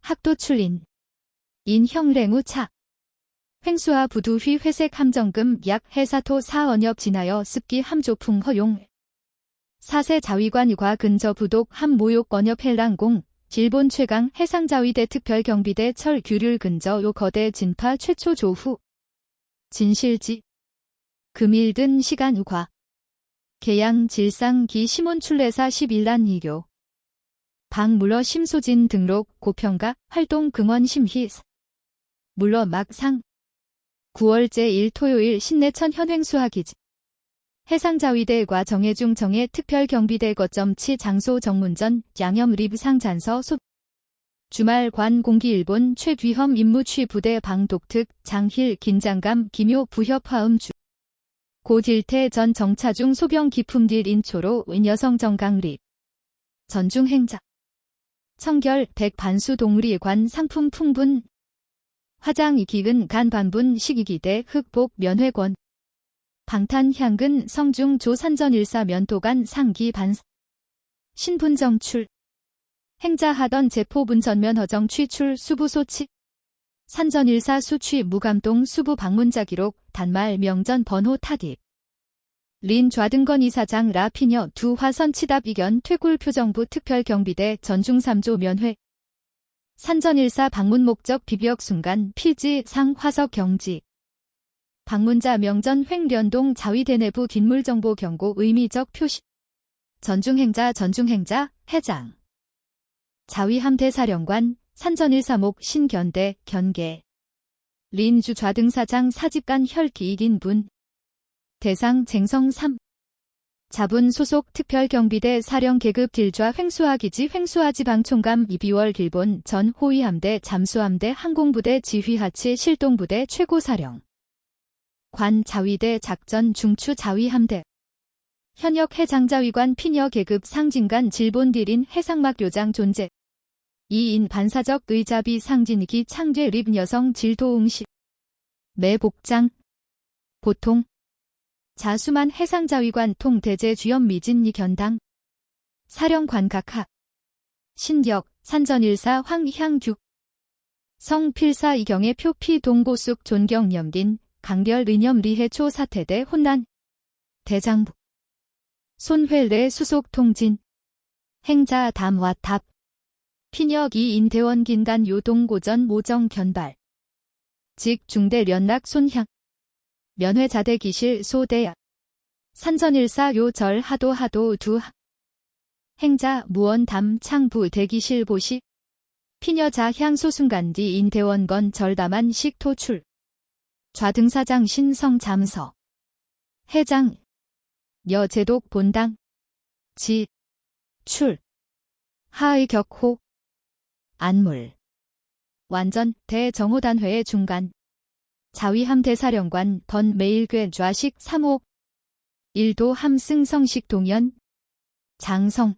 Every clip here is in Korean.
학도 출인. 인형랭우차. 횡수와 부두휘 회색 함정금 약 해사토 4언엽 진하여 습기 함조풍 허용. 사세 자위관과 근저 부독 함모욕 언엽 헬랑공. 일본 최강 해상자위대 특별경비대 철규률 근저 요 거대 진파 최초 조후. 진실지. 금일든 시간 우과. 계양 질상 기 시몬 출래사 11란 이교. 방물러 심소진 등록 고평가 활동 긍원 심희. 물러 막상. 9월 제1 토요일 신내천 현횡수하기지. 해상자위대과 정해중 정해 특별경비대 거점치 장소 정문전 양염 리브상 잔서 소. 주말 관 공기 일본 최귀험 임무 취부대 방독특 장힐 긴장감 기묘 부협화음 주. 고딜태 전 정차중 소병 기품딜 인초로 여성 정강립. 전중행자. 청결 백반수 동리 관 상품 풍분. 화장 기근 간 반분 시기기대 흑복 면회권. 방탄향근 성중 조산전일사 면도간 상기 반사. 신분정출. 행자하던 제포분전면 허정 취출 수부소치. 산전일사 수취 무감동 수부 방문자 기록 단말 명전 번호 타깃. 린 좌등건 이사장 라피녀 두 화선 치답 이견 퇴굴 표정부 특별경비대 전중 3조 면회. 산전일사 방문 목적 비벽 순간 필지 상 화석 경지. 방문자 명전 횡련동 자위대 내부 긴물정보 경고 의미적 표시. 전중행자 해장. 자위함대사령관 산전일사목 신견대 견계. 린주 좌등사장 사집간 혈기 이긴분. 대상 쟁성 3. 자분 소속 특별경비대 사령 계급 딜좌 횡수하기지 횡수하지방총감 12월 길본 전 호위함대 잠수함대 항공부대 지휘하치 실동부대 최고사령. 관 자위대 작전 중추 자위함대. 현역 해장자위관 피녀 계급 상진간 질본딜인 해상막 요장 존재. 2인 반사적 의자비 상진기 창죄 립 여성 질도응시. 매복장. 보통. 자수만 해상자위관 통대제 주연 미진니 견당. 사령관 각하. 신격 산전일사 황향규. 성필사 이경의 표피 동고숙 존경염딘. 강별 의념 리해초 사태대 혼난. 대장부. 손회례 수속 통진. 행자 담와 답. 피녀 이인 대원 긴간 요동고전 모정 견발. 직 중대 연락 손향. 면회자대 기실 소대야. 산전일사 요절 하도 두. 행자 무원 담 창부 대기실 보시. 피녀자 향소순간디 인대원건 절담한 식토출. 좌등사장 신성 잠서. 해장. 여제독 본당. 지. 출. 하의 격호. 안물. 완전 대정호단회의 중간. 자위함대사령관 번 매일괴 좌식 3호. 일도 함승 성식 동연. 장성.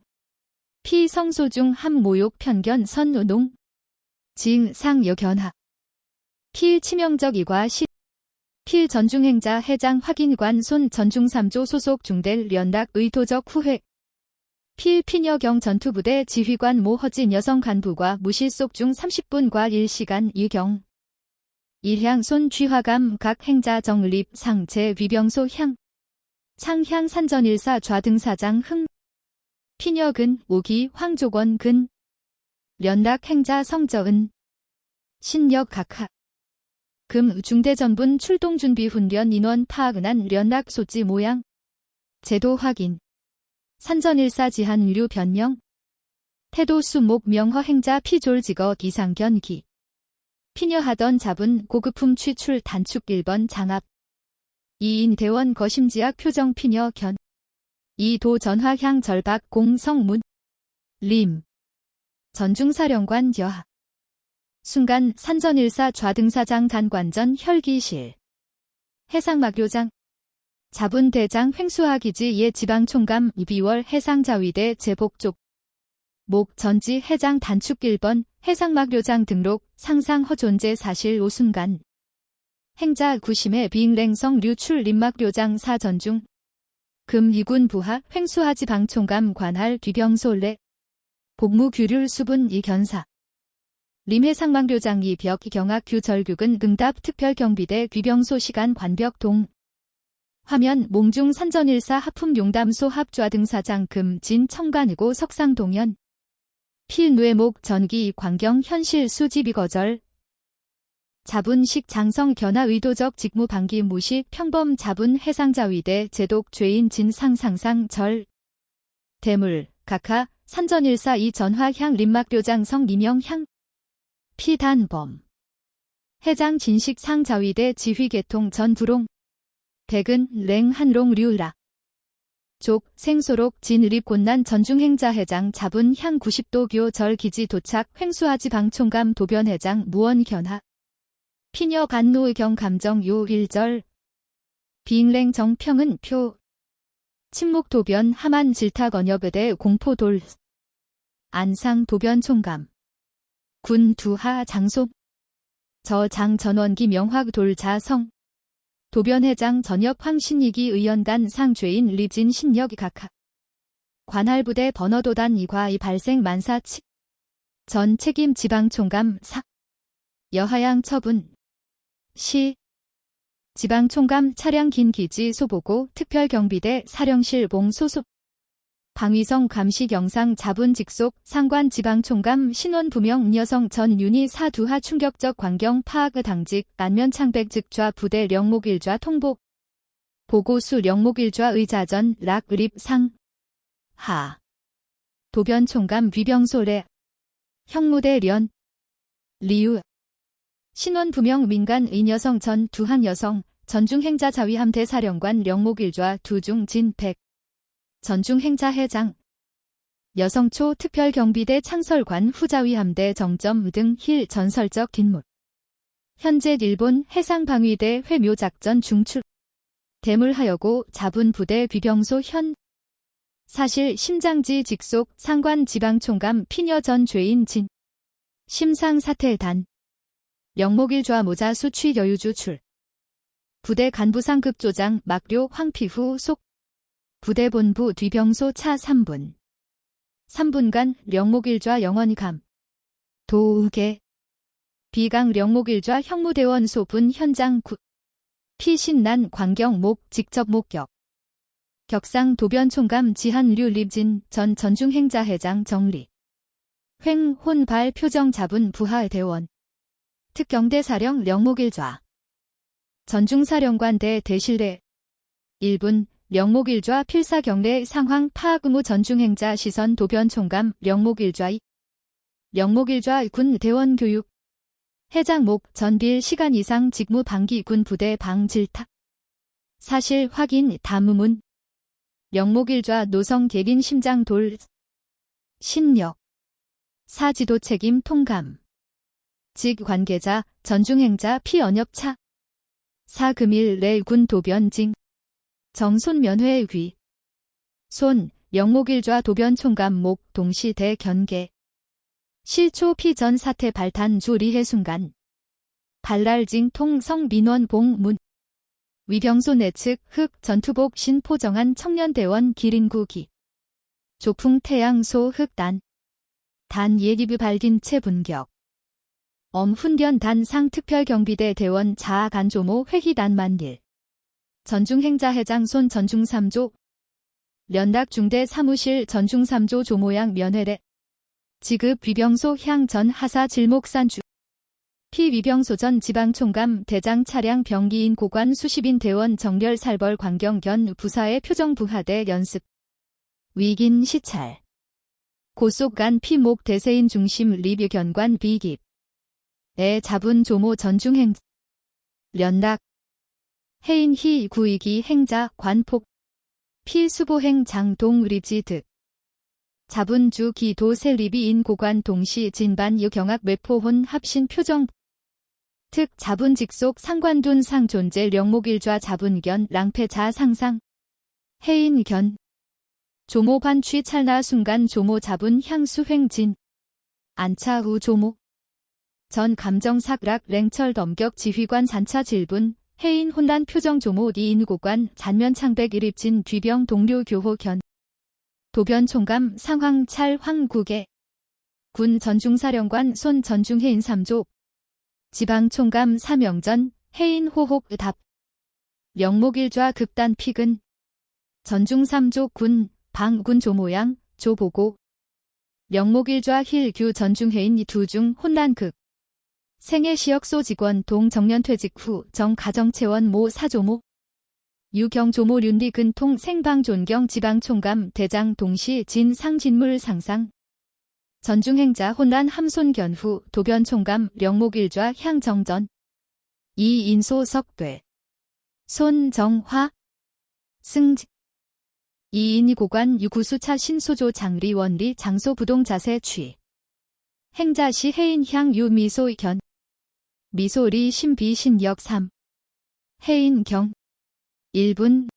피성소중 함모욕 편견 선우농. 징 상여견하. 필 치명적 이과 시. 필 전중행자 해장 확인관 손 전중 3조 소속 중대 연락 의도적 후회. 필 피녀경 전투부대 지휘관 모 허진 여성 간부과 무실속 중 30분과 1시간 이경. 일향 손 쥐화감 각 행자 정립 상체 위병소 향. 창향 산전일사 좌등사장 흥. 피녀근 오기 황조권 근. 연락 행자 성저은. 신역 각하. 금 중대전분 출동준비훈련 인원 파악은한 연락 소지 모양. 제도 확인. 산전일사 지한류 변명. 태도 수목 명허 행자 피졸직어 이상견기. 피녀하던 잡은 고급품 취출 단축 1번 장압. 2인 대원 거심지학 표정 피녀 견. 2도 전화향 절박 공성문. 림. 전중사령관 여하. 순간 산전일사 좌등사장 간관전 혈기실. 해상막요장. 자분 대장 횡수하기지 예 지방총감 12월 해상자위대 제복족. 목 전지 해장 단축 1번 해상막요장 등록 상상 허존재 사실 오순간. 행자 구심의 비잉랭성 류출 림막요장 사전중. 금 이군 부하 횡수하지 방총감 관할 뒤병솔레. 복무규률 수분 이견사. 림해상망교장 이벽 경학규 절규근 응답 특별경비대 귀병소 시간 관벽 동 화면 몽중 산전일사 하품 용담소 합좌 등사장 금진 청관이고 석상동연 필뇌목 전기 광경 현실 수지비 거절 자분식 장성 견하 의도적 직무 방기 무시 평범 자분 해상자위대 제독 죄인 진상상상 절 대물 각하 산전일사 이전화향 림막교장성 이명향 피단범 해장 진식 상자위대 지휘계통 전부롱 백은 랭 한롱 류라 족 생소록 진립 곤난 전중행자 회장 자분 향 90도 교 절 기지 도착 횡수하지 방총감 도변회장 무원 견하 피녀 간노의 경 감정 요 1절 비잉랭 정평은 표 침묵 도변 하만 질탁 언여배대 공포 돌 안상 도변 총감 군 두하 장소 저장 전원기 명확 돌자성 도변회장 전역 황신이기 의연단 상죄인 리진 신역 각하 관할부대 번어도단 이과이 발생 만사치 전 책임 지방총감 사 여하양 처분 시 지방총감 차량 긴기지 소보고 특별경비대 사령실 봉 소속 방위성 감시 영상 자분 직속 상관 지방총감 신원 부명 여성 전 윤희 사두하 충격적 광경 파악 당직 안면 창백 즉좌 부대 령목일좌 통보 보고수 령목일좌 의자전 락 의립 상 하 도변총감 위병소래 형무대 련 리우 신원 부명 민간 의여성 전 두한 여성 전중행자 자위함대 사령관 령목일좌 두중 진백 전중행자 회장 여성초 특별경비대 창설관 후자위함대 정점 등 힐 전설적 긴물 현재 일본 해상방위대 회묘작전 중출 대물하여고 자분부대 귀병소 현 사실 심장지 직속 상관 지방총감 피녀 전 죄인 진 심상사태단 령목일좌 모자 수취 여유주 출 부대 간부상급조장 막료 황피후 속 부대본부 뒤병소 차 3분 3분간 령목일좌 영원감 도우계 비강 령목일좌 형무대원 소분 현장 구 피신난 광경목 직접 목격 격상 도변총감 지한류 립진 전 전중행자 회장 정리 횡 혼발 표정 잡은 부하 대원 특경대사령 령목일좌 전중사령관대 대실례 1분 령목일좌 필사경례 상황 파악 의무 전중행자 시선 도변총감 령목일좌 령목일좌 군 대원 교육 해장목 전빌 시간 이상 직무 방기 군 부대 방 질탁 사실 확인 담음문 령목일좌 노성 계빈 심장 돌 신력 사지도 책임 통감 직 관계자 전중행자 피언협차 사금일 내 군 도변징 정손 면회 귀 손 령목일좌 도변총감 목 동시 대견계 실초 피전 사태 발탄 주 리해 순간 발랄징 통성 민원 봉문 위병소 내측 흑 전투복 신포정한 청년대원 기린구기 조풍 태양소 흑단 단 예기부 발긴체 분격 엄훈변 단상 특별경비대 대원 자아간조모 회희단 만일 전중행자 회장 손 전중3조 연락 중대 사무실 전중3조 조모양 면회례 지급 위병소 향 전 하사 질목산 주 피위병소 전 지방총감 대장 차량 병기인 고관 수십인 대원 정렬 살벌 광경견 부사의 표정부하대 연습 위긴 시찰 고속간 피목 대세인 중심 리뷰 견관 비깁 애 자분 조모 전중행 연락 해인희 구이기 행자 관폭 필수보행 장동 리지 득 자분주 기도세 리비인 고관 동시 진반 유경학 외포혼 합신 표정 특 자분 직속 상관둔 상 존재 령목일좌 자분견 랑패자 상상 해인견 조모 반취 찰나 순간 조모 자분 향수 횡진 안차 후 조모 전 감정삭락 랭철 덤격 지휘관 산차 질분 해인 혼란 표정 조모 이인 고관 잔면 창백 일입진 뒤병 동료 교호 견 도변총감 상황 찰 황국의 군 전중사령관 손 전중해인 3조 지방총감 사명전 해인 호혹 답 명목일좌 극단 픽은 전중 3조 군 방군 조모양 조보고 명목일좌 힐규 전중해인 두중 혼란극 생애 시역소 직원 동 정년퇴직 후 정가정채원 모 사조모 유경 조모 륜리 근통 생방존경 지방총감 대장 동시 진 상진물 상상 전중행자 혼란 함손견 후 도변총감 명목일좌 향정전 이인소 석돼 손정화 승직 이인이 고관 유구수차 신수조 장리 원리 장소 부동자세 취 행자시 해인향 유미소 견 미소리 신비 신역 3 해인경 1분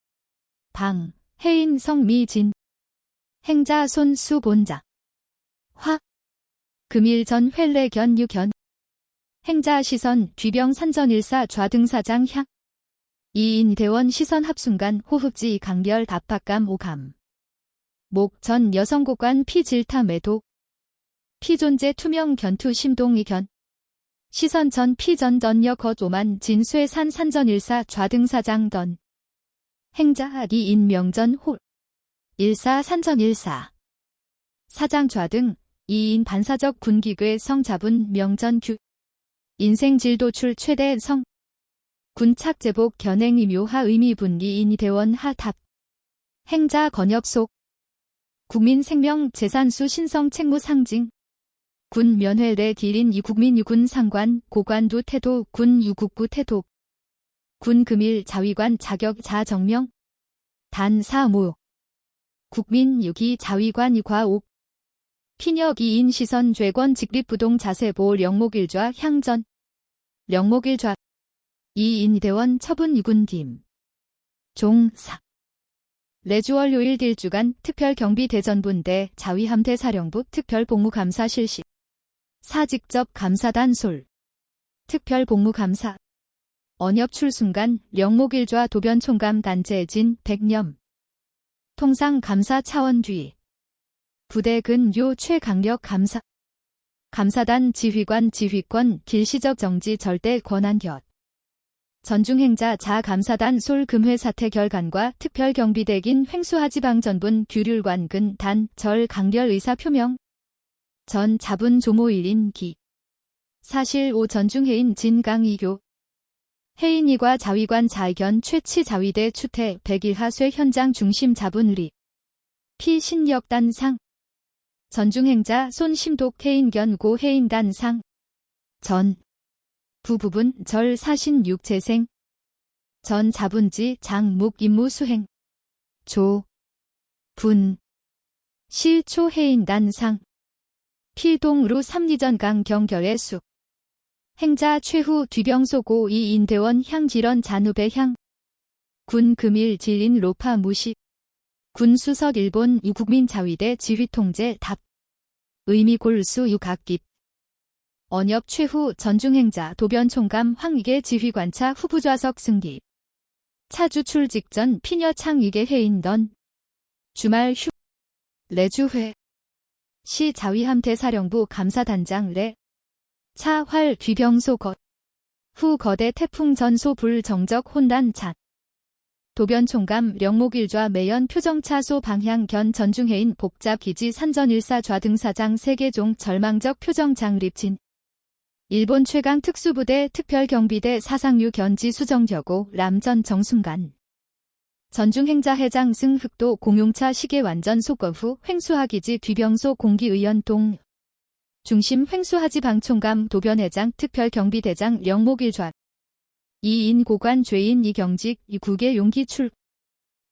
방 해인성 미진 행자 손수 본자 화 금일 전 회례견 유견 행자 시선 뒤병 산전일사 좌등사장 향 이인 대원 시선 합순간 호흡지 강렬 답박감 오감 목 전 여성고관 피질타 매도 피존재 투명 견투 심동이 견 시선 전 피전 전여 거조만 진쇠산 산전일사 좌등사장 던 행자 리인 명전 홀 일사 산전일사 사장 좌등 이인 반사적 군기괴 성자분 명전 규 인생질도출 최대 성 군착제복 견행이 묘하 의미분리 인이 대원 하탑 행자 건엽속 국민생명 재산수 신성 책무 상징 군 면회례 기린 이국민 유군 상관 고관두 태도 군 유국부 태도 군 금일 자위관 자격 자정명 단사모 국민 유기 자위관 이과옥 피력 이인 시선 죄권 직립부동 자세보 령목일좌 향전 령목일좌 이인 대원 처분 유군김 종사 레주월 요일 딜주간 특별경비대전분대 자위함대사령부 특별복무감사 실시 사직접 감사단 솔 특별복무감사 언협 출순간 령목일좌 도변총감 단재진 백념 통상 감사 차원 뒤 부대 근요 최강력 감사 감사단 지휘관 지휘권 길시적 정지 절대 권한곁 전중행자 자감사단 솔 금회 사태 결간과 특별경비대긴 횡수하지방 전분 규률관 근 단 절 강렬 의사 표명 전 자분 조모 1인 기 사실 오 전중해인 진강이교 해인이과 자위관 자의견 최치 자위대 추태 101하 쇠 현장 중심 자분리 피신력단상 전중행자 손심독 해인견 고 해인단상 전 부부분 절 사신 육재생 전 자분지 장묵 임무 수행 조 분 실초 해인단상 필동루 삼리전강 경결의 수 행자 최후 뒤병소고 이인대원 향지런 잔우배 향 군 금일 질인 로파 무시 군 수석 일본 유국민 자위대 지휘통제 답 의미 골수 육학깁 언협 최후 전중행자 도변총감 황익의 지휘관차 후부좌석 승기 차주 출직 전 피녀 창익의 해인던 주말 휴 레주회 시 자위함대사령부 감사단장 레 차활 뒤병소 후 거대 태풍 전소 불 정적 혼란 찬 도변총감 령목일좌 매연 표정차소 방향 견 전중해인 복잡 기지 산전일사 좌등사장 세계종 절망적 표정 장립진 일본 최강 특수부대 특별경비대 사상류 견지 수정여고 람전 정순간 전중행자 해장 승 흑도 공용차 시계 완전 소거 후 횡수하기지 뒤병소 공기의원 동 중심 횡수하지 방총감 도변회장 특별경비대장 령목일좌 이인 고관 죄인 이경직 이국의 용기 출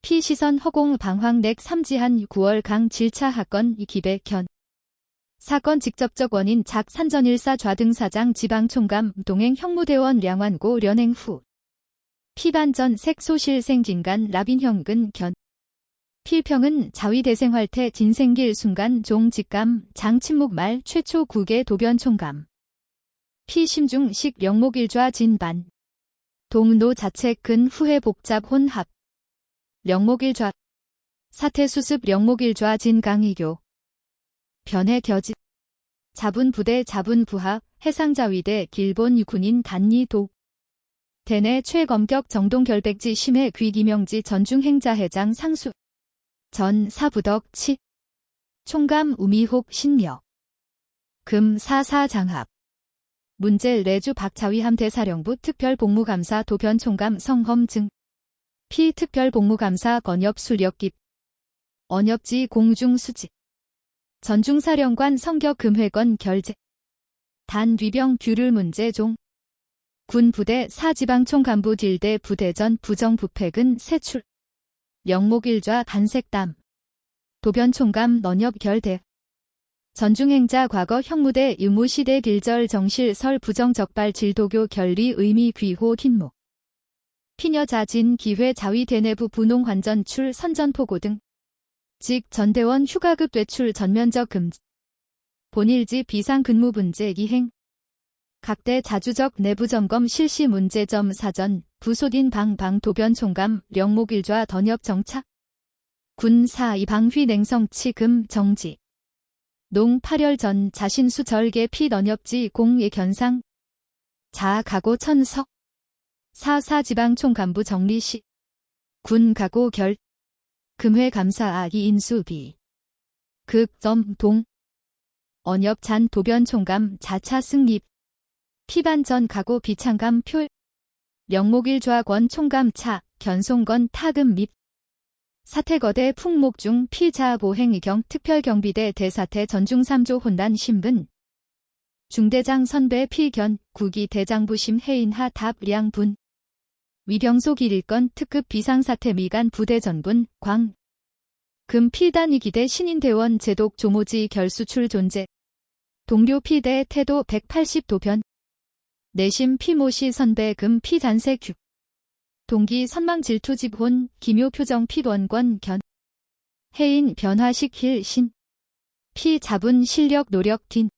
피시선 허공 방황 넥 삼지한 9월 강 질차 하건 이기백현 사건 직접적 원인 작 산전일사 좌등사장 지방총감 동행 형무대원 량완고 련행 후 피반전 색소실생진간 라빈형근 견 필평은 자위대생활태 진생길 순간 종직감 장침묵 말 최초 국의 도변총감 피심중식 령목일좌 진반 동노 자책 근 후회 복잡 혼합 령목일좌 사태수습 령목일좌 진강이교 변해 겨짓 자분부대 자분부하 해상자위대 길본 군인 단리도 대내 최검격 정동결백지 심해 귀기명지 전중행자회장 상수 전 사부덕 치 총감 우미혹 신명 금 사사장합 문제 레주 박차위 함대사령부 특별복무감사 도변총감 성험증 피 특별복무감사 건엽 수력깁 언엽지 공중수직 전중사령관 성격 금회건 결재 단 뒤병 규율 문제종 군부대 사지방총간부 딜대 부대전 부정부패근 세출 영목일좌 간색담 도변총감 너nhập 결대 전중행자 과거 형무대 유무시대 길절 정실 설 부정적발 질도교 결리 의미 귀호 흰목 피녀자진 기회 자위 대내부 분홍환전 출 선전포고 등 직 전대원 휴가급 외출 전면적 금지 본일지 비상근무 문제 이행 각대 자주적 내부점검 실시 문제점 사전 부소딘 방방 도변총감 령목일좌 던엽 정착 군사 이방휘 냉성치 금 정지 농 8열 전 자신수 절개 피 넌엽지 공예 견상 자 가고 천석 사사지방총간부 정리시 군 가고 결 금회 감사 이인수 비 극점 동 언엽 잔 도변총감 자차 승립 피반전 가고 비창감 표 영목일좌권 총감 차 견송건 타금 및 사태거대 풍목중 피자보행의경 특별경비대 대사태 전중 3조 혼란 신분 중대장 선배 피견 구기 대장부심 해인하 답량분 위병소 길일건 특급 비상사태 미간 부대전분 광 금 피단위 기대 신인대원 제독 조모지 결수출 존재 동료 피대 태도 180도변 내심 피모시 선배 금 피잔세 규 동기 선망 질투 집혼 기묘 표정 피원권 견 해인 변화식 힐신 피 잡은 실력 노력 딘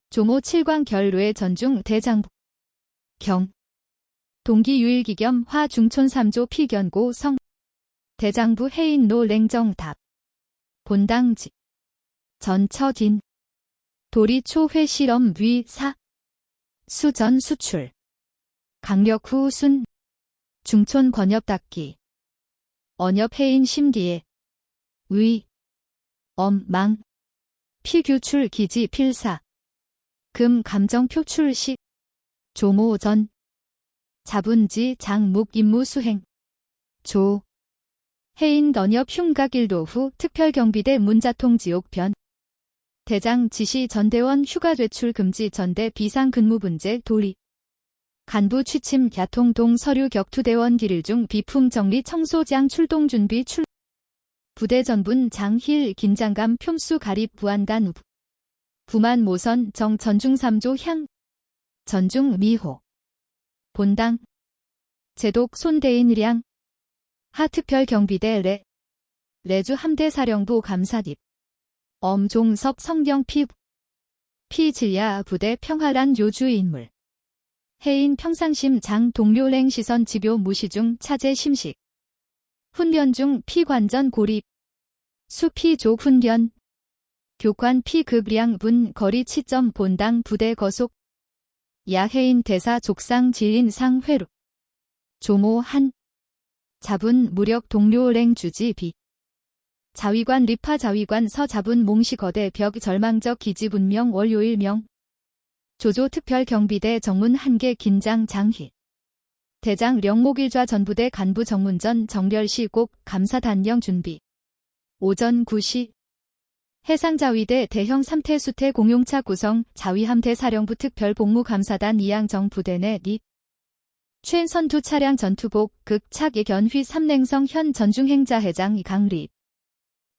조모 7광 결로의 전중 대장부 경 동기 유일기 겸 화 중촌 3조 피견고 성 대장부 해인 노 냉정답 본당지 전처딘 도리 초회 실험 위 사 수전 수출 강력 후 순 중촌 권엽 닦기 언엽 해인 심기에 위 엄망 피규출 기지 필사 금 감정 표출시 조모 전 자분지 장묵 임무 수행 조 해인 넌엽 흉각일도 후 특별경비대 문자통 지옥변 대장 지시 전대원 휴가 외출 금지 전대 비상근무분제 도리 간부 취침 야통동 서류 격투대원 길일 중 비품 정리 청소장 출동 준비 출 부대전분 장힐 긴장감 뼘수 가립 부안단 우부 부만 모선 정 전중 3조 향 전중 미호 본당 제독 손대인량 하특별경비대 레주 함대사령부 감사립 엄종섭 성경 피질야 부대 평화란 요주인물 해인 평상심 장 동료랭 시선 지묘 무시중 차제 심식 훈련 중 피관전 고립 수피조 훈련 교관 피급량 분 거리 치점 본당 부대 거속 야해인 대사 족상 질인 상회루 조모 한 자분 무력 동료랭 주지 비 자위관 리파 자위관 서자분 몽시 거대 벽 절망적 기지 분명 월요일 명 조조 특별경비대 정문 한계 긴장 장희 대장 령목일좌 전부대 간부 정문전 정렬시 꼭 감사단령 준비 오전 9시 해상자위대 대형 3태 수태 공용차 구성 자위함대 사령부 특별복무감사단 이양정 부대 내 립 최선두 차량 전투복 극착 예견휘 삼냉성 현 전중행자회장 강립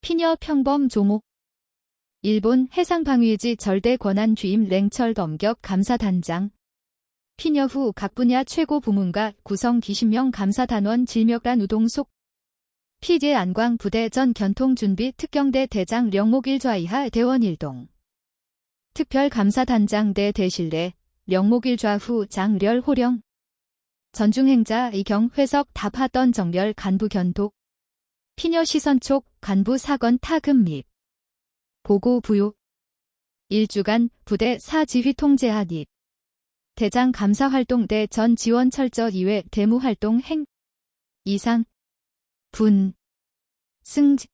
피녀 평범 조모 일본 해상방위지 절대 권한 뒤임 랭철 검격 감사단장 피녀 후 각 분야 최고 부문과 구성 기신명 감사단원 질명란 우동속 피제 안광 부대 전 견통준비 특경대 대장 령목일좌 이하 대원 일동 특별감사단장 대 대실내 령목일좌 후 장렬 호령 전중행자 이경 회석 답하던 정렬 간부 견독 피녀 시선촉 간부 사건 타금 및 보고 부요 1주간 부대 사지휘 통제한 입. 대장 감사활동 대 전 지원 철저 이외 대무활동 행. 이상. 분. 승직.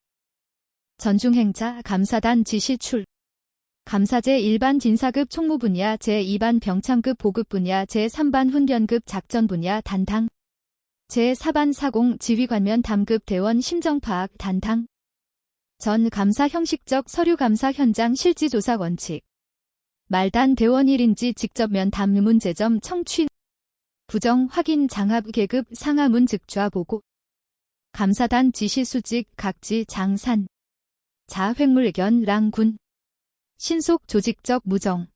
전중행자 감사단 지시 출. 감사제 1반 진사급 총무 분야 제2반 병참급 보급 분야 제3반 훈련급 작전 분야 단탕. 제4반 사공 지휘관면 담급 대원 심정파악 단탕. 전 감사 형식적 서류 감사 현장 실지 조사 원칙. 말단 대원 1인지 직접 면담 문제점 청취. 부정 확인 장합 계급 상하문 즉좌 보고. 감사단 지시 수직 각지 장산. 자획물견 랑군. 신속 조직적 무정.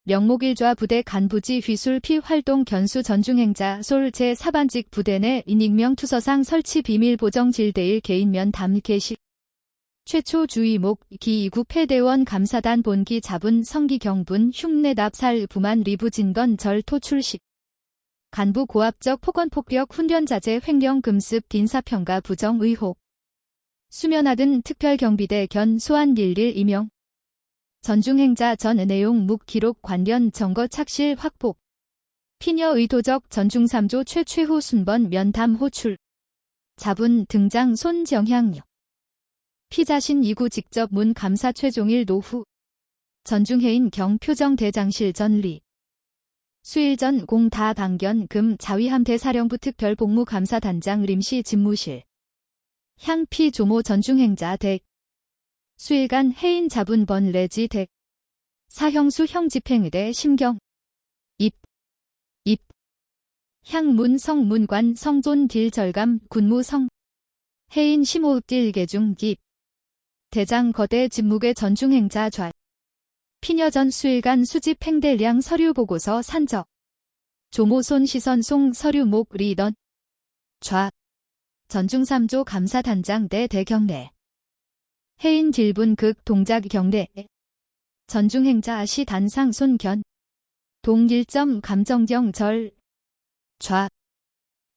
명목일좌 부대 간부지 휘술 피활동 견수 전중행자 솔 제4반직 부대 내 인익명 투서상 설치 비밀 보정 질대일 개인면 담 개식. 최초 주의목 기이국 폐대원 감사단 본기 자분 성기 경분 흉내 납살 부만 리부 진건 절토 출식. 간부 고압적 폭언폭력 훈련 자재 횡령 금습 딘사평가 부정 의혹. 수면하든 특별경비대 견 소환 11 임명. 전중행자 전 내용 묵 기록 관련 정거 착실 확보. 피녀 의도적 전중 3조 최최후 순번 면담 호출. 자분 등장 손정향. 피자신 2구 직접 문 감사 최종일 노후. 전중해인 경 표정 대장실 전리. 수일 전 공 다 방견 금 자위함 대사령부 특별 복무 감사단장 림시 집무실. 향피 조모 전중행자 댁. 수일간 해인 자분 번 레지 댁. 사형수 형집행의대 심경. 입. 향문 성문관 성존 딜 절감 군무성. 해인 심호흡 딜 개중 깁. 대장 거대 집무계 전중행자 좌. 피녀전 수일간 수집 행대량 서류 보고서 산적. 조모손 시선송 서류목 리던. 좌. 전중 3조 감사단장 대 대경례. 해인 딜분 극 동작 경례. 전중행자 시 단상 손견. 동일점 감정경 절. 좌.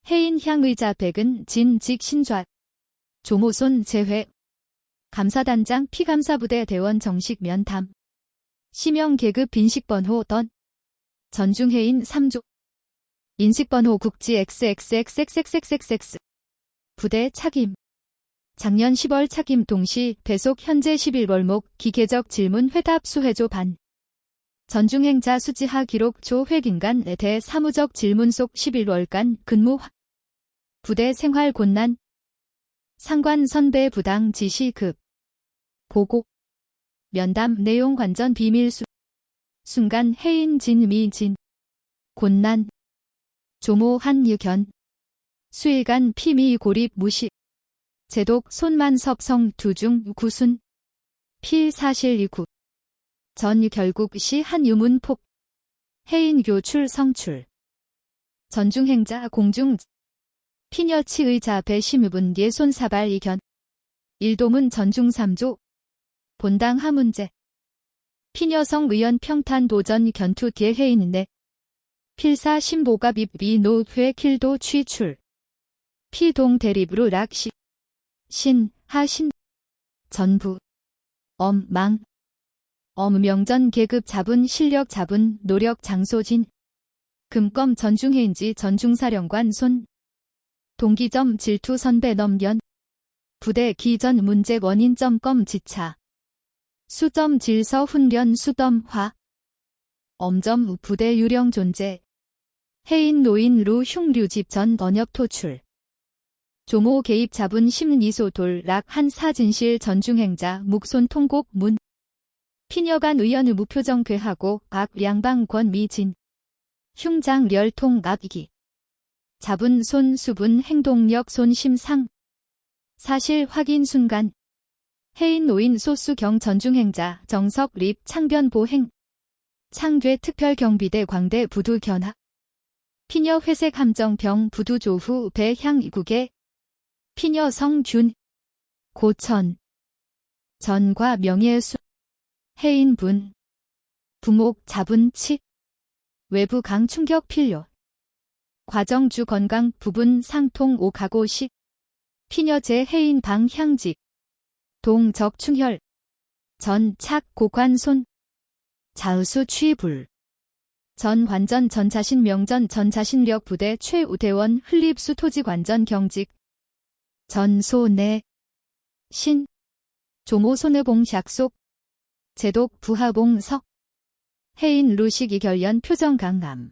해인 향의자 백은 진직 신좌. 조모손 제회. 감사단장 피감사부대 대원 정식 면담. 시명 계급 빈식번호 던. 전중해인 3조. 인식번호 국지 XXXXXXX. 부대 착임. 작년 10월 착임 동시 배속 현재 11월목 기계적 질문 회답 수회조 반. 전중행자 수지하 기록 조 회긴간 대 사무적 질문 속 11월간 근무 확. 부대 생활 곤란. 상관 선배 부당 지시 급. 보고. 면담 내용 관전 비밀수. 순간 해인 진미진. 곤란. 조모 한유견. 수일간 피미 고립 무시. 제독 손만섭성 두중 구순. 필사실 이구. 전 결국 시 한유문 폭. 해인 교출 성출. 전중행자 공중. 피녀치 의자 배심유분 예손사발 이견. 일도문 전중 3조. 본당 하문제. 피녀성 의원 평탄 도전 견투 대해인 내. 필사 신보갑 입비 노회 킬도 취출. 피동 대립으로 락시. 신, 하신. 전부. 망. 명전 계급 자분 실력 자분 노력 장소진. 금검 전중해인지 전중사령관 손. 동기점 질투 선배 넘견. 부대 기전 문제 원인점 검 지차. 수점 질서 훈련 수덤화. 엄점 부대 유령 존재. 해인 노인 루 흉류집 전 언역 토출. 조모 개입 자분 심리소 돌락 한 사진실 전중행자 묵손 통곡 문. 피녀간 의원 무표정 괴하고 악 양방 권미진. 흉장 렬통 악이기. 자분 손 수분 행동력 손심상. 사실 확인 순간. 해인 노인 소수경 전중행자 정석 립 창변 보행. 창괴 특별경비대 광대 부두 견학. 피녀 회색 함정병 부두 조후 배향 이국에. 피녀 성균. 고천. 전과 명예수. 해인 분. 부목 자분 치. 외부 강 충격 필요. 과정주 건강 부분 상통 오가고식. 피녀제 해인 방 향직. 동적 충혈. 전 착 고관손. 자의수 취불. 전 관전 전자신 명전 전자신력 부대 최우대원 흘립수 토지관전 경직. 전소내. 신. 조모 손의봉 약속. 제독 부하봉석. 해인 루식 이결연 표정 강남.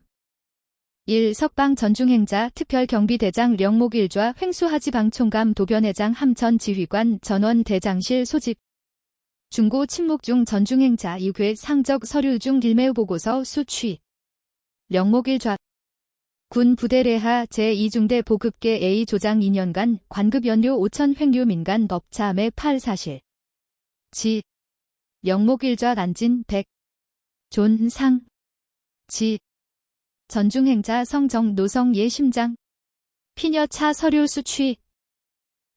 1. 석방 전중행자 특별경비대장 령목일좌 횡수하지 방총감 도변회장 함천 지휘관 전원 대장실 소집. 중고 침묵 중 전중행자 2회 상적 서류 중 일매우 보고서 수취. 령목일좌. 군 부대례하 제2중대 보급계 A 조장 2년간 관급 연료 5천 횡료 민간 법차 매 8 사실. 지. 령목일좌 안진 100. 존상. 지. 전중행자 성정 노성 예심장. 피녀차 서류 수취.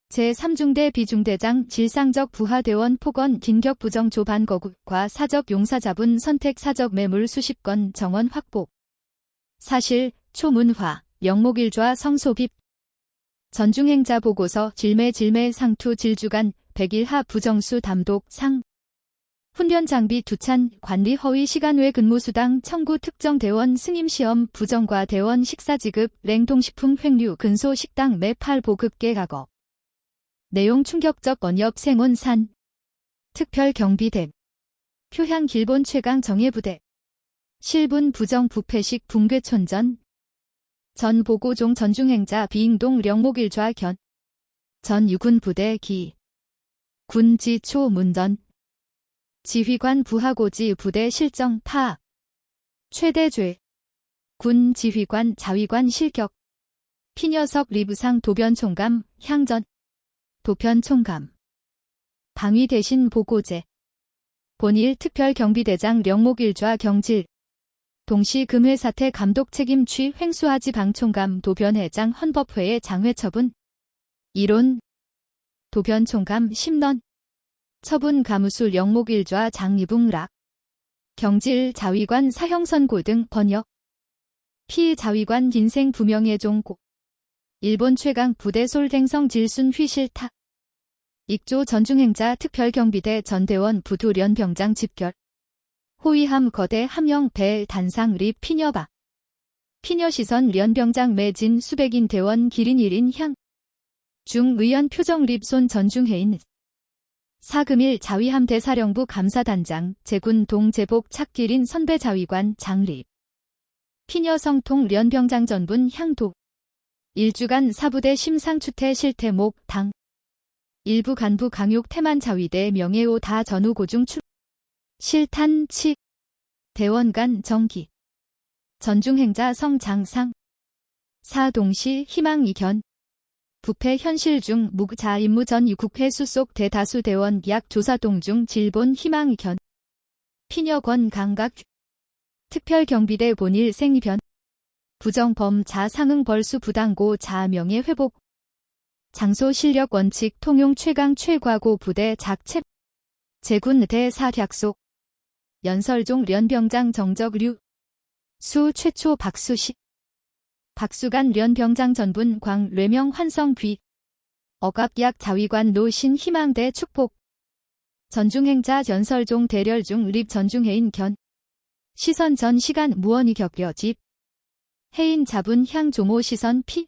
제3중대 비중대장 질상적 부하대원 폭언 긴격 부정 조반 거국과 사적 용사자분 선택 사적 매물 수십 건 정원 확보. 사실 초문화 령목일좌 성소깁. 전중행자 보고서 질매 상투 질주간 100일하 부정수 담독 상. 훈련 장비 두찬 관리 허위 시간 외 근무수당 청구 특정 대원 승임시험 부정과 대원 식사지급 냉동식품 횡류 근소 식당 매 8 보급계 각업. 내용 충격적 언협 생온산. 특별경비대. 표향 길본 최강 정예부대. 실분 부정 부패식 붕괴촌전. 전 보고종 전중행자 비잉동 령목일좌 견. 전 유군부대 기. 군지초 문전. 지휘관 부하고지 부대 실정 파악. 최대죄. 군 지휘관 자위관 실격. 피녀석 리부상 도변총감 향전. 도편총감. 방위 대신 보고제. 본일 특별경비대장 령목일좌 경질. 동시 금회사태 감독 책임 취 횡수하지 방총감 도변회장 헌법회의 장회 처분. 이론. 도변총감 심넌. 처분 가무수 령목일좌 장이붕락. 경질 자위관 사형선고 등 번역. 피자위관 인생 부명예 종고. 일본 최강 부대 솔댕성 질순 휘실타. 익조 전중행자 특별경비대 전대원 부두 련병장 집결. 호위함 거대 함영 배 단상 립 피녀박. 피녀시선 련병장 매진 수백인 대원 기린 1인 향. 중의원 표정 립손 전중해인. 사금일 자위함 대사령부 감사단장 제군 동제복 착기린 선배 자위관 장립. 피녀성통 련병장 전분 향도. 1주간 사부대 심상추태 실태목 당. 일부 간부 강육 태만 자위대 명예호 다 전후 고중 출. 실탄 치. 대원간 정기. 전중행자 성장상. 사동시 희망 이견. 부패 현실 중 무자 임무 전 국회 수속 대다수 대원 약 조사동 중 질본 희망 이견. 피녀권 강각. 특별경비대 본일 생이변. 부정범 자 상응 벌수 부당고 자 명예 회복. 장소 실력 원칙 통용 최강 최과고 부대 작체. 제군 대사약속. 연설종 련병장 정적류. 수 최초 박수식. 박수간 련병장 전분 광 뇌명 환성 귀. 억압약 자위관 노신 희망대 축복. 전중행자 연설종 대렬중 립 전중해인 견. 시선 전 시간 무언이 격려 집. 해인 자분 향 조모 시선 피.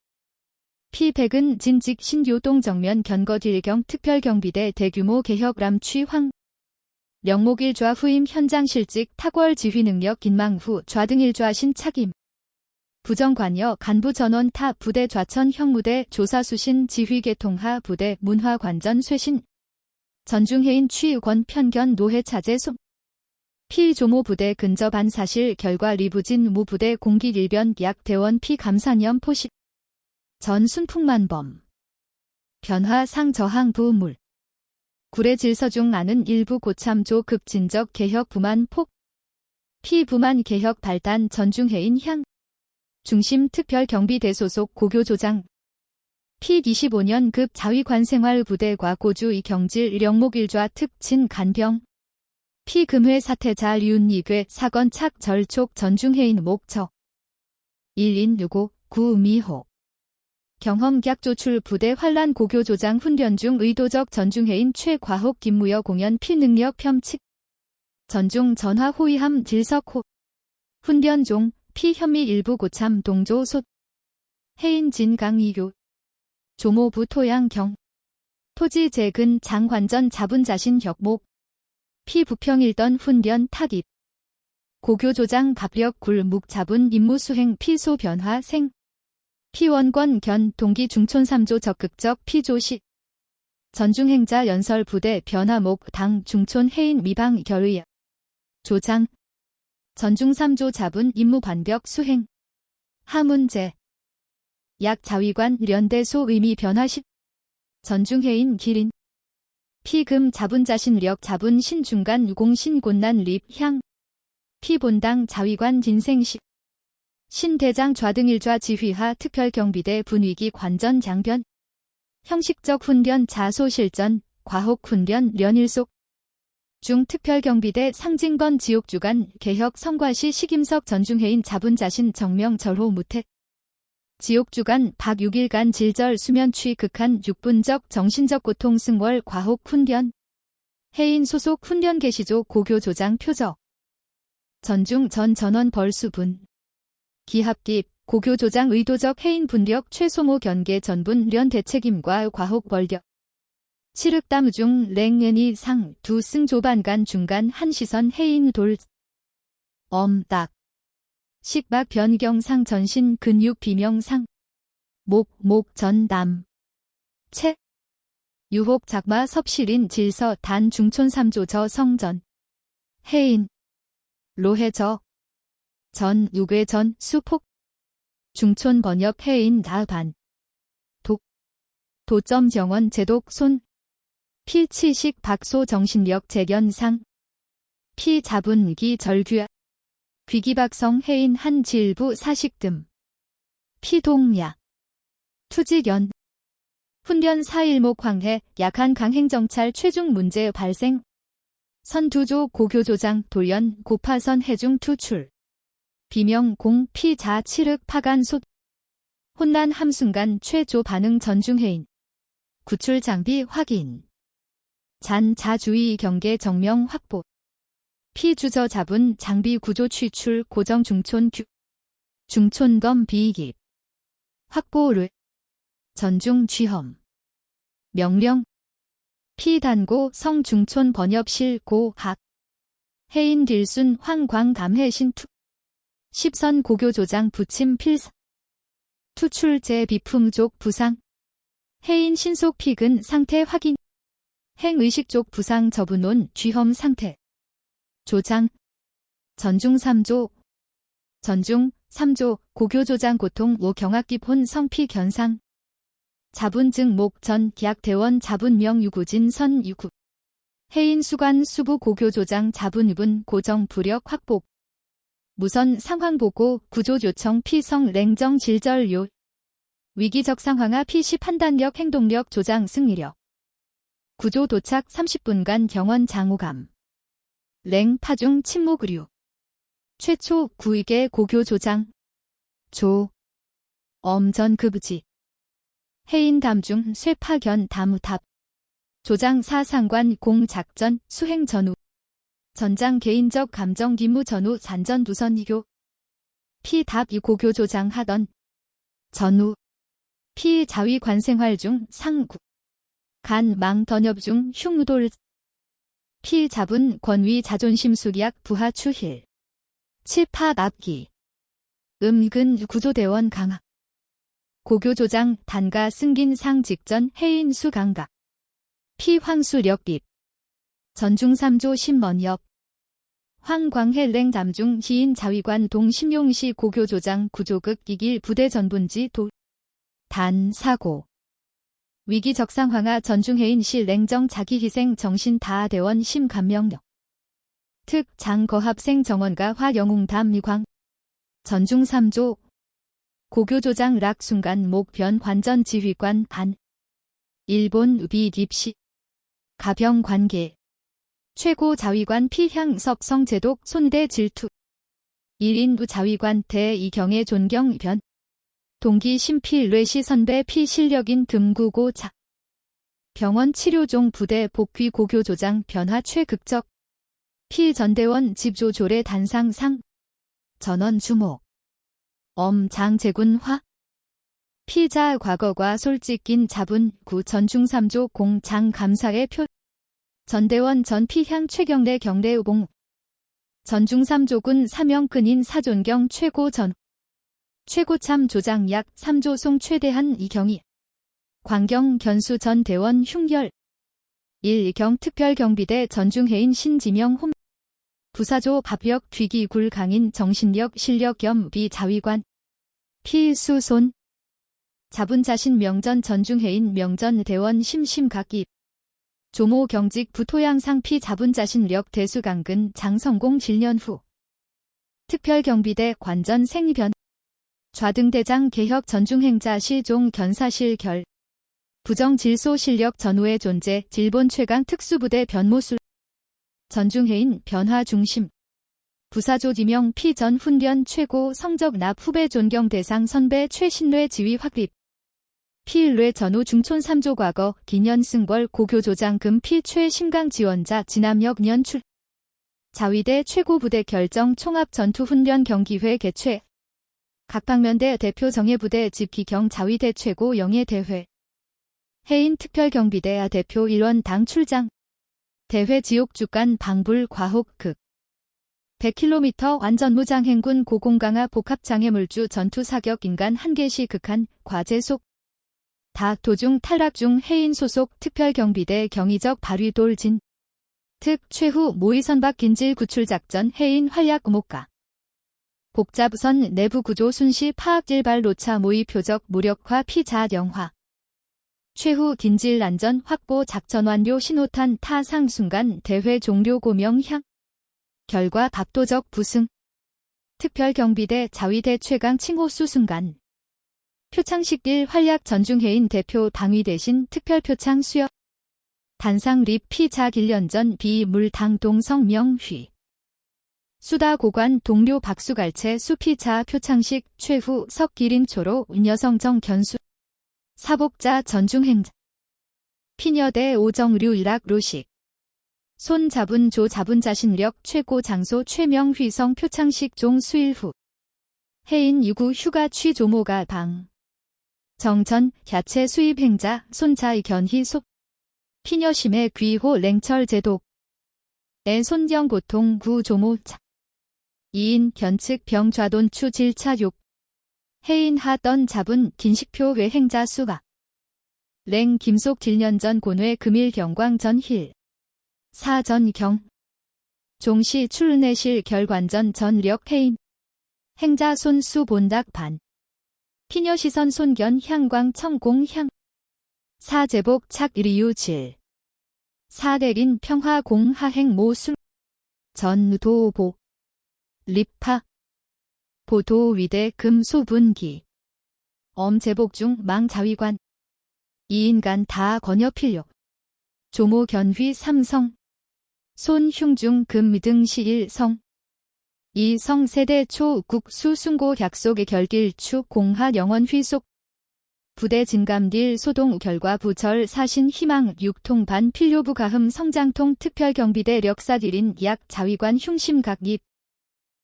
피백은 진직 신요동 정면 견거딜경 특별경비대 대규모 개혁 람취 황. 령목일좌 후임 현장 실직 탁월 지휘 능력 긴망 후 좌등일좌 신착임. 부정관여 간부 전원 타 부대 좌천 형무대 조사수신 지휘계통하 부대 문화관전 쇄신. 전중해인 취권 편견 노회 차제 솜. 피조모 부대 근접한 사실 결과 리부진 무부대 공기 일변 약 대원 피감산염 포식. 전 순풍만범. 변화 상저항 부물. 구례 질서중 아는 일부 고참조 급진적 개혁 부만 폭. 피부만 개혁 발단 전중해인 향. 중심 특별경비대 소속 고교조장. 피25년 급 자위관생활 부대과 고주 이경질 령목일좌 특친 간병. 피금회 사태자 류은이괴 사건 착 절촉 전중해인 목적. 1인6고 구미호. 경험객 조출 부대 환란 고교조장 훈련 중 의도적 전중해인 최과혹 김무여 공연 피능력 폄칙. 전중 전화 호위함 딜석호. 훈련종 피 혐의 일부 고참 동조 솥. 해인 진강 이교. 조모부 토양 경. 토지 재근 장관전 자분자신 격목. 피 부평일던 훈련 타깃. 고교 조장 갑력 굴묵 자분 임무 수행 피소 변화 생. 피원권 견 동기 중촌 3조 적극적 피조시. 전중행자 연설 부대 변화목 당 중촌 해인 미방 결의. 조장. 전중 3조 자분 임무 반벽 수행. 하문제. 약 자위관 련대소 의미 변화시. 전중해인 기린. 피금 자분자신력 자분 신중간 공신 곤난 립향. 피본당 자위관 진생시. 신대장 좌등일좌 지휘하 특별경비대 분위기 관전 장변. 형식적 훈련 자소실전 과혹 훈련 련일속. 중특별경비대 상징건 지옥주간 개혁 성과시 식임석 전중해인 자분자신 정명 절호 무택. 지옥주간 박 6일간 질절 수면취 극한 6분적 정신적 고통 승월 과혹 훈련. 해인 소속 훈련 개시조 고교 조장 표적. 전중 전 전원 벌수분. 기합깁 고교 조장 의도적 해인 분력 최소모 견계 전분 련 대책임과 과혹 벌력. 칠흑담 중 랭은이 상 두 승 조반간 중간 한시선 해인 돌. 엄딱. 식박 변경상 전신 근육 비명상. 목 전담. 채. 유혹 작마 섭실인 질서 단 중촌 3조 저 성전. 해인. 로해저. 전 유괴 전 수폭. 중촌 번역 해인 다반. 독. 도점 정원 제독 손. 필치식 박소 정신력 재견상. 피자분기 절규. 귀기박성 해인 한질부 사식듬. 피동야. 투지견. 훈련 4일목 황해 약한 강행정찰 최중 문제 발생. 선두조 고교조장 돌연 고파선 해중 투출. 비명 공 피자 칠흑 파간솥. 혼란 함순간 최조 반응 전중해인. 구출 장비 확인. 잔 자주의 경계 정명 확보. 피주저 잡은 장비 구조 취출 고정 중촌 규. 중촌검 비익입. 확보를. 전중 쥐험. 명령. 피단고 성중촌 번역실 고학. 해인 딜순 황광 감해신 투. 10선 고교 조장 부침 필사. 투출제 비품족 부상. 해인 신속 피근 상태 확인. 행의식족 부상 저분온 쥐험 상태. 조장. 전중 3조. 전중 3조 고교조장 고통 5 경악기폰 성피 견상. 자분증 목전 기약대원 자분명 유구진 선 유구. 해인 수관 수부 고교조장 자분유분 고정 부력 확보. 무선 상황보고 구조요청 피성 랭정 질절요. 위기적 상황하 피시 판단력 행동력 조장 승리력. 구조 도착 30분간 경원 장호감. 랭 파중 침묵 의류. 최초 구익의 고교 조장. 조. 엄전 급지. 해인 담중 쇠파견 다무탑. 조장 사상관 공작전 수행 전후. 전장 개인적 감정 기무 전후 산전 두선 이교. 피답 이 고교 조장 하던. 전후. 피 자위 관생활 중 상구. 간 망 던엽 중 흉돌. 피 잡은 권위 자존심 수리약 부하 추힐. 칠파 납기. 근 구조대원 강학. 고교조장 단가 승긴 상 직전 해인 수강각. 피 황수력립. 전중 3조 신먼엽. 황광해 랭담중 시인 자위관 동심용시 고교조장 구조극 이길 부대 전분지 도. 단 사고. 위기적상황하 전중해인 시 랭정 자기희생 정신 다대원 심감명력. 특 장거합생 정원가 화영웅담 미광. 전중 3조. 고교조장 락순간 목변 관전 지휘관 반. 일본 비립시. 가병관계. 최고 자위관 피향 섭성 제독 손대 질투. 1인 자위관 대이경의 존경 변. 동기 심피 뇌시 선배 피 실력인 금구고 작. 병원 치료종 부대 복귀 고교조장 변화 최극적. 피 전대원 집조조례 단상상 전원 주목 장제군화 피자 과거과 솔직긴 자분 구 전중 3조 공장 감사의 표 전대원 전 피향 최경래 경례 우봉 전중 3조군 사명근인 사존경 최고 전 최고참 조장 약 3조 송 최대한 이경희 광경 견수 전 대원 흉열 1경 특별경비대 전중해인 신지명 홈 부사조 밥역 귀기굴 강인 정신력 실력 겸 비자위관 피수손 자분자신 명전 전중해인 명전 대원 심심각입 조모 경직 부토양상 피자분자신력 대수강근 장성공 질년 후 특별경비대 관전 생변 좌등대장 개혁 전중행자 시종 견사실 결 부정질소 실력 전후의 존재 질본 최강 특수부대 변모술 전중해인 변화 중심 부사조 지명 피전 훈련 최고 성적 납 후배 존경 대상 선배 최신뢰 지위 확립 피일뢰 전후 중촌 3조 과거 기년 승벌 고교조장 금피 최심강 지원자 진압역 년출 자위대 최고부대 결정 총합 전투훈련 경기회 개최 각방면대 대표 정예부대 집기경 자위대 최고 영예대회 해인 특별경비대 대표 일원 당 출장 대회 지옥주간 방불 과혹 극 100km 완전무장 행군 고공강화 복합장애물주 전투 사격 인간 한계시 극한 과제 속 닭 도중 탈락 중 해인 소속 특별경비대 경위적 발휘 돌진 특 최후 모의선박 긴질 구출작전 해인 활약 목가 복잡선 내부 구조 순시 파악 질발 로차 모의 표적 무력화 피자 영화 최후 긴질 안전 확보 작전 완료 신호탄 타상 순간 대회 종료 고명 향 결과 밥도적 부승 특별경비대 자위대 최강 칭호수 순간 표창식길 활약 전중해인 대표 당위 대신 특별표창 수여 단상 립 피자 길련전 비물당 동성 명휘 수다 고관 동료 박수갈채 수피자 표창식 최후 석기린 초로 여성정 견수 사복자 전중행자 피녀대 오정류 일학 로식 손 잡은 조 잡은 자신력 최고 장소 최명 휘성 표창식 종 수일 후 해인 유구 휴가 취 조모가 방 정전 야채 수입 행자 손자 견희 속 피녀심의 귀호 랭철 제독 애 손경 고통 구 조모 차 이인 견측 병 좌돈 추 질차 욕 해인 하던 잡은 긴식표 외 행자 수가 랭 김속 질년전 고뇌 금일 경광 전힐 사전 경 종시 출내실 결관전 전력 해인 행자 손수 본닥 반 피녀 시선 손견 향광 청공 향 사제복 착 일이유 질 사대린 평화 공하행 모술 전도보 립파 보도 위대 금수분기 엄제복 중 망자위관 이인간 다 권여 필력 조모 견휘 삼성 손흉중 금등 시일성 이성 세대 초 국수 순고 약속의 결길추 공하 영원 휘속 부대 진감딜 소동 결과 부철 사신 희망 육통 반 필요부 가흠 성장통 특별경비대 력사딜인 약 자위관 흉심각입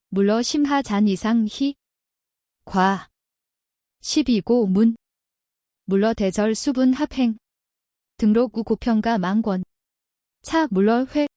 물러 심하 잔 이상 희 과 12고 문 물러 대절 수분 합행 등록 우 고평가 망권 차 물러 회